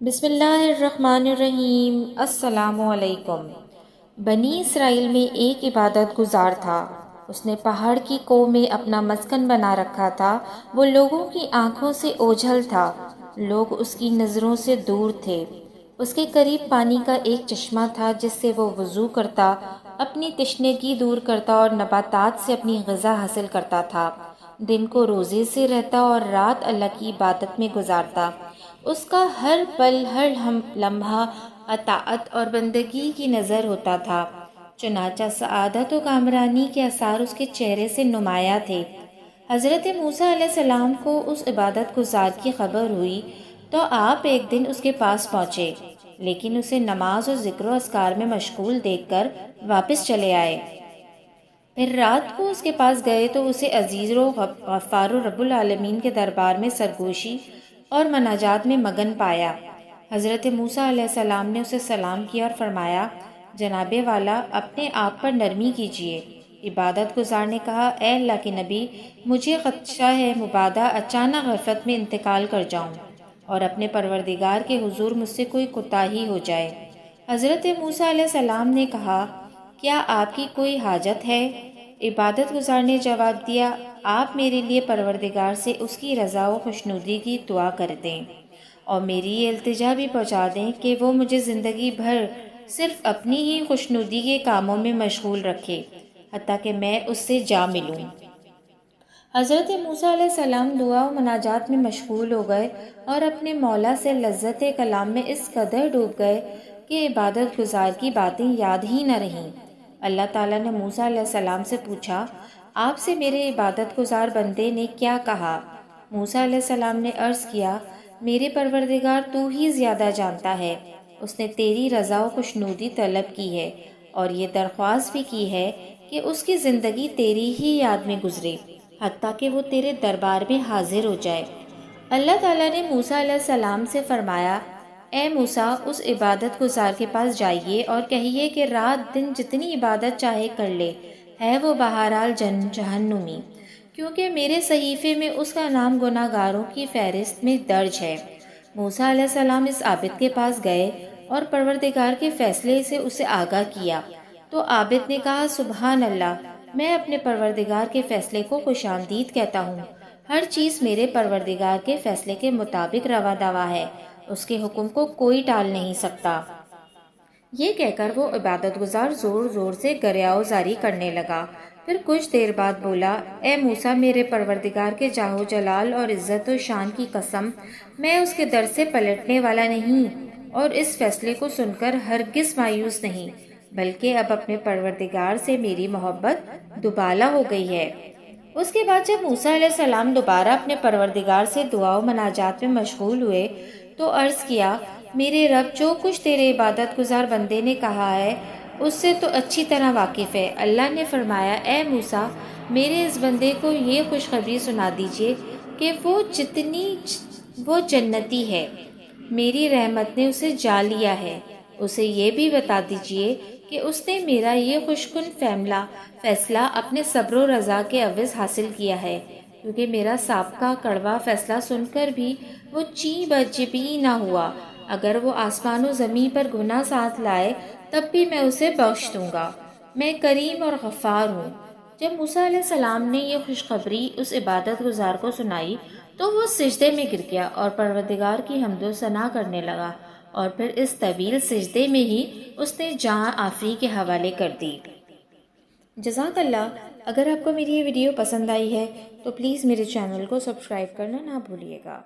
بسم اللہ الرحمن الرحیم۔ السلام علیکم۔ بنی اسرائیل میں ایک عبادت گزار تھا۔ اس نے پہاڑ کی کوہ میں اپنا مسکن بنا رکھا تھا۔ وہ لوگوں کی آنکھوں سے اوجھل تھا، لوگ اس کی نظروں سے دور تھے۔ اس کے قریب پانی کا ایک چشمہ تھا جس سے وہ وضو کرتا، اپنی تشنگی دور کرتا اور نباتات سے اپنی غذا حاصل کرتا تھا۔ دن کو روزے سے رہتا اور رات اللہ کی عبادت میں گزارتا۔ اس کا ہر پل ہر لمحہ اطاعت اور بندگی کی نظر ہوتا تھا۔ چنانچہ سعادت و کامرانی کے آثار اس کے چہرے سے نمایاں تھے۔ حضرت موسیٰ علیہ السلام کو اس عبادت گزار کی خبر ہوئی تو آپ ایک دن اس کے پاس پہنچے، لیکن اسے نماز اور ذکر و اذکار میں مشغول دیکھ کر واپس چلے آئے۔ پھر رات کو اس کے پاس گئے تو اسے عزیز و غفار و رب العالمین کے دربار میں سرگوشی اور مناجات میں مگن پایا۔ حضرت موسیٰ علیہ السلام نے اسے سلام کیا اور فرمایا، جناب والا، اپنے آپ پر نرمی کیجیے۔ عبادت گزار نے کہا، اے اللہ کے نبی، مجھے خدشہ ہے مبادا اچانک غفلت میں انتقال کر جاؤں اور اپنے پروردگار کے حضور مجھ سے کوئی کوتاہی ہو جائے۔ حضرت موسیٰ علیہ السلام نے کہا، کیا آپ کی کوئی حاجت ہے؟ عبادت گزار نے جواب دیا، آپ میرے لیے پروردگار سے اس کی رضا و خوشنودی کی دعا کر دیں اور میری یہ التجا بھی پہنچا دیں کہ وہ مجھے زندگی بھر صرف اپنی ہی خوشنودی کے کاموں میں مشغول رکھے حتیٰ کہ میں اس سے جا ملوں۔ حضرت موسیٰ علیہ السلام دعا و مناجات میں مشغول ہو گئے اور اپنے مولا سے لذت کلام میں اس قدر ڈوب گئے کہ عبادت گزار کی باتیں یاد ہی نہ رہیں۔ اللہ تعالیٰ نے موسیٰ علیہ السلام سے پوچھا، آپ سے میرے عبادت گزار بندے نے کیا کہا؟ موسیٰ علیہ السلام نے عرض کیا، میرے پروردگار تو ہی زیادہ جانتا ہے۔ اس نے تیری رضا و خوشنودی طلب کی ہے اور یہ درخواست بھی کی ہے کہ اس کی زندگی تیری ہی یاد میں گزرے حتیٰ کہ وہ تیرے دربار میں حاضر ہو جائے۔ اللہ تعالیٰ نے موسیٰ علیہ السلام سے فرمایا، اے موسیٰ، اس عبادت گزار کے پاس جائیے اور کہیے کہ رات دن جتنی عبادت چاہے کر لے، ہے وہ بہرحال جہنمی، کیونکہ میرے صحیفے میں اس کا نام گناہ گاروں کی فہرست میں درج ہے۔ موسیٰ علیہ السلام اس عابد کے پاس گئے اور پروردگار کے فیصلے سے اسے آگاہ کیا تو عابد نے کہا، سبحان اللہ، میں اپنے پروردگار کے فیصلے کو خوش آمدید کہتا ہوں۔ ہر چیز میرے پروردگار کے فیصلے کے مطابق روا دوا ہے، اس کے حکم کو کوئی ٹال نہیں سکتا۔ یہ کہہ کر وہ عبادت گزار زور زور سے گریہ زاری کرنے لگا۔ پھر کچھ دیر بعد بولا، اے موسیٰ، میرے پروردگار کے جاہ و جلال اور عزت و شان کی قسم، میں اس کے در سے پلٹنے والا نہیں اور اس فیصلے کو سن کر ہرگز مایوس نہیں، بلکہ اب اپنے پروردگار سے میری محبت دوبالا ہو گئی ہے۔ اس کے بعد جب موسیٰ علیہ السلام دوبارہ اپنے پروردگار سے دعا و مناجات میں مشغول ہوئے تو عرض کیا، میرے رب، جو کچھ تیرے عبادت گزار بندے نے کہا ہے اس سے تو اچھی طرح واقف ہے۔ اللہ نے فرمایا، اے موسیٰ، میرے اس بندے کو یہ خوشخبری سنا دیجئے کہ وہ جنتی ہے، میری رحمت نے اسے جا لیا ہے۔ اسے یہ بھی بتا دیجئے کہ اس نے میرا یہ خوشکن فیصلہ اپنے صبر و رضا کے عوض حاصل کیا ہے، کیونکہ میرا سابقہ کڑوا فیصلہ سن کر بھی وہ چیں بچ بھی نہ ہوا۔ اگر وہ آسمان و زمین پر گناہ ساتھ لائے تب بھی میں اسے بخش دوں گا، میں کریم اور غفار ہوں۔ جب موسیٰ علیہ السلام نے یہ خوشخبری اس عبادت گزار کو سنائی تو وہ سجدے میں گر گیا اور پروردگار کی حمد و ثنا کرنے لگا، اور پھر اس طویل سجدے میں ہی اس نے جان آفری کے حوالے کر دی۔ جزاک اللہ۔ اگر آپ کو میری یہ ویڈیو پسند آئی ہے تو پلیز میرے چینل کو سبسکرائب کرنا نہ بھولیے گا۔